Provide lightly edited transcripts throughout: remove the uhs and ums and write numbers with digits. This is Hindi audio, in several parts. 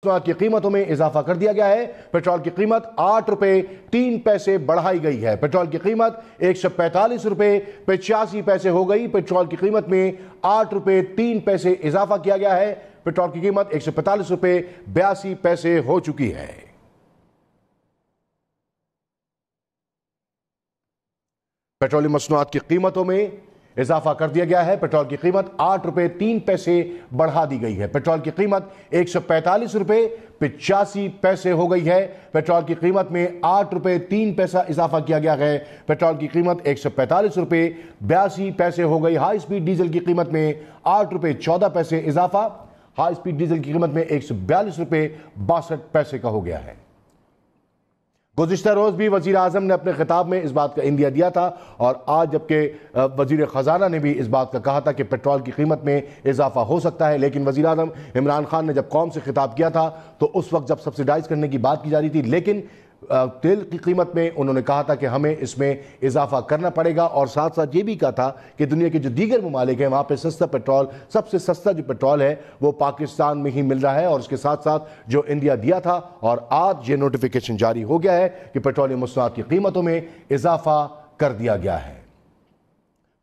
की कीमतों में इजाफा कर दिया गया है। पेट्रोल की कीमत 8 रुपए 3 पैसे बढ़ाई गई है। पेट्रोल की कीमत 145 रुपए 85 पैसे हो गई। पेट्रोल की कीमत में 8 रुपए 3 पैसे इजाफा किया गया है। पेट्रोल की कीमत 145 रुपए 82 पैसे हो चुकी है। पेट्रोलियम मसनूआत की कीमतों में इजाफा कर दिया गया है। पेट्रोल की कीमत 8 रुपए 3 पैसे बढ़ा दी गई है। पेट्रोल की कीमत 145 रुपए 85 पैसे हो गई है। पेट्रोल की कीमत में 8 रुपए 3 पैसा इजाफा किया गया है। पेट्रोल की कीमत 145 रुपए 82 पैसे हो गई। हाई स्पीड डीजल की कीमत में 8 रुपए 14 पैसे इजाफा। हाई स्पीड डीजल की कीमत में 142 रुपए 62 पैसे का हो गया है। गुज़िश्ता रोज़ भी वज़ीर आज़म ने अपने खिताब में इस बात का इंदिया दिया था और आज जबकि वज़ीर ख़जाना ने भी इस बात का कहा था कि पेट्रोल की कीमत में इजाफा हो सकता है, लेकिन वज़ीर आज़म इमरान खान ने जब कौम से खिताब किया था तो उस वक्त जब सब्सिडाइज़ करने की बात की जा रही थी, लेकिन तेल की कीमत में उन्होंने कहा था कि हमें इसमें इजाफा करना पड़ेगा और साथ साथ ये भी कहा था कि दुनिया के जो दीगर ममालिक हैं वहाँ पे सस्ता पेट्रोल, सबसे सस्ता जो पेट्रोल है वो पाकिस्तान में ही मिल रहा है। और उसके साथ साथ जो इंडिया दिया था और आज ये नोटिफिकेशन जारी हो गया है कि पेट्रोलियम मसनूआत की कीमतों में इजाफा कर दिया गया है।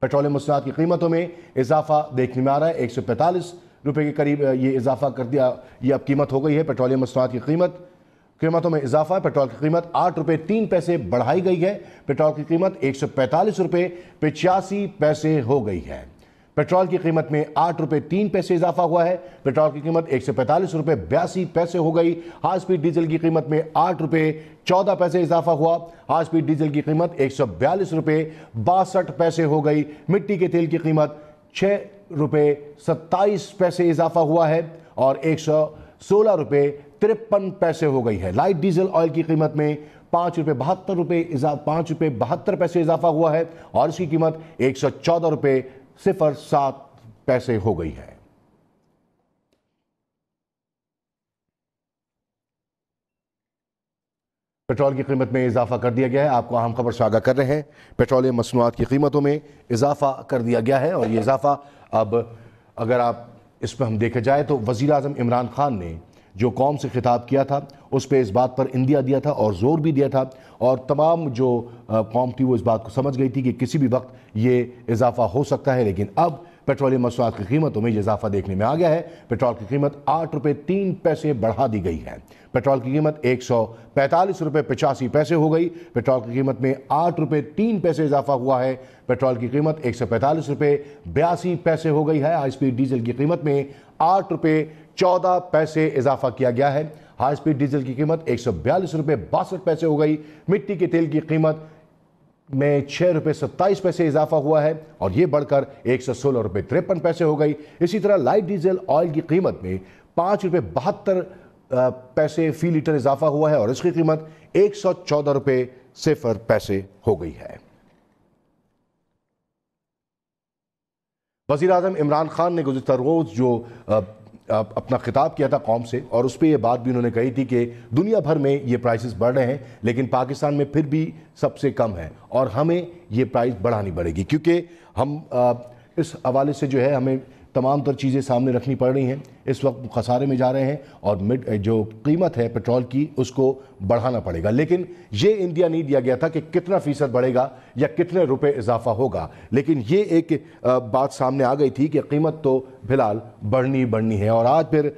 पेट्रोलियम मसनूआत की कीमतों में इजाफा देखने में आ रहा है। 145 रुपये के करीब ये इजाफा कर दिया, ये अब कीमत हो गई है। पेट्रोलियम मसनूआत की कीमतों में इजाफा है। पेट्रोल की कीमत 8 रुपए 3 पैसे बढ़ाई गई है। पेट्रोल की कीमत 145 रुपए 85 पैसे हो गई है। पेट्रोल की कीमत में 8 रुपए 3 पैसे इजाफा हुआ है। पेट्रोल की कीमत 145 रुपए 82 पैसे हो गई। हाई स्पीड डीजल की कीमत में 8 रुपए 14 पैसे इजाफा हुआ। हाई स्पीड डीजल की कीमत 142 रुपए 62 पैसे हो गई। मिट्टी के तेल की कीमत 6 रुपए 27 पैसे इजाफा हुआ है और 116 रुपए 53 पैसे हो गई है। लाइट डीजल ऑयल की कीमत में 5 रुपए 72 पैसे इजाफा हुआ है और इसकी कीमत 114 रुपए 07 पैसे हो गई है। पेट्रोल की कीमत में इजाफा कर दिया गया है। आपको अहम खबर से आगाह कर रहे हैं। पेट्रोलियम मसनूआत की कीमतों में इजाफा कर दिया गया है और ये इजाफा अब अगर आप इस पर हम देखा जाए तो वज़ीर आज़म इमरान खान ने जो कौम से खिताब किया था उस पर इस बात पर इंदिया दिया था और ज़ोर भी दिया था और तमाम जो कौम थी वो इस बात को समझ गई थी कि किसी भी वक्त ये इजाफा हो सकता है। लेकिन अब पेट्रोलियम मसनूआत की कीमतों में इजाफा देखने में आ गया है। पेट्रोल की कीमत 8 रुपए 3 पैसे बढ़ा दी गई है। पेट्रोल की कीमत 145 रुपए 85 पैसे हो गई। पेट्रोल की कीमत में 8 रुपए 3 पैसे इजाफा हुआ है। पेट्रोल की कीमत 145 रुपए 82 पैसे हो गई है। हाई स्पीड डीजल की कीमत में 8 रुपए 14 पैसे इजाफा किया गया है। हाई स्पीड डीजल की कीमत 142 रुपए 62 पैसे हो गई। मिट्टी के तेल की कीमत में 6 रुपए 27 पैसे इजाफा हुआ है और यह बढ़कर 116 रुपए 53 पैसे हो गई। इसी तरह लाइट डीजल ऑयल की कीमत में 5 रुपए 72 पैसे फी लीटर इजाफा हुआ है और इसकी कीमत 114 रुपए 0 पैसे हो गई है। वज़ीर आज़म इमरान खान ने गुज़िश्ता रोज़ जो अपना खिताब किया था कौम से और उस पर यह बात भी उन्होंने कही थी कि दुनिया भर में ये प्राइसेस बढ़ रहे हैं लेकिन पाकिस्तान में फिर भी सबसे कम है और हमें ये प्राइस बढ़ानी पड़ेगी क्योंकि हम इस हवाले से जो है हमें तमाम तर चीज़ें सामने रखनी पड़ रही हैं। इस वक्त खसारे में जा रहे हैं और जो कीमत है पेट्रोल की उसको बढ़ाना पड़ेगा। लेकिन ये इंदिया नहीं दिया गया था कि कितना फ़ीसद बढ़ेगा या कितने रुपए इजाफा होगा, लेकिन ये एक बात सामने आ गई थी कि कीमत तो फिलहाल बढ़नी है। और आज फिर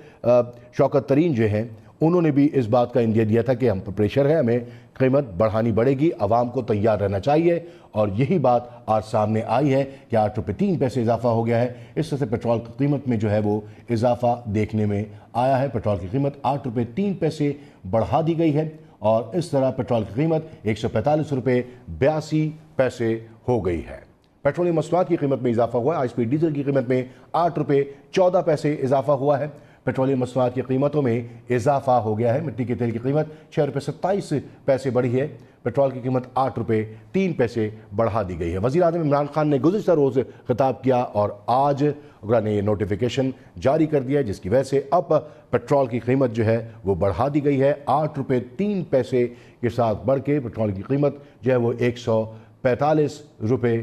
शौकत तरीन जो हैं उन्होंने भी इस बात का इंदिया दिया था कि हम पर प्रेशर है, हमें कीमत बढ़ानी पड़ेगी, आवाम को तैयार रहना चाहिए। और यही बात आज सामने आई है कि 8 रुपये 3 पैसे इजाफा हो गया है। इस तरह से पेट्रोल की कीमत में जो है वो इजाफा देखने में आया है। पेट्रोल की कीमत 8 रुपये 3 पैसे बढ़ा दी गई है और इस तरह पेट्रोल की कीमत 145 रुपये 82 पैसे हो गई है। पेट्रोलियम मसनूआत की कीमत में इजाफा हुआ है। हाई स्पीड डीजल की कीमत में 8 रुपये 14 पैसे इजाफा हुआ है। पेट्रोलियम मसनूआत की कीमतों में इजाफा हो गया है। मिट्टी के तेल की कीमत 6 रुपये 27 पैसे बढ़ी है। पेट्रोल की कीमत 8 रुपये 3 पैसे बढ़ा दी गई है। वज़ीर आज़म इमरान खान ने गुज़िश्ता रोज़ खिताब किया और आज उन्होंने ये नोटिफिकेशन जारी कर दिया जिसकी वजह से अब पेट्रोल की कीमत जो है वो बढ़ा दी गई है। 8 रुपये 3 पैसे के साथ बढ़ के पेट्रोल की कीमत जो है वो 145 रुपये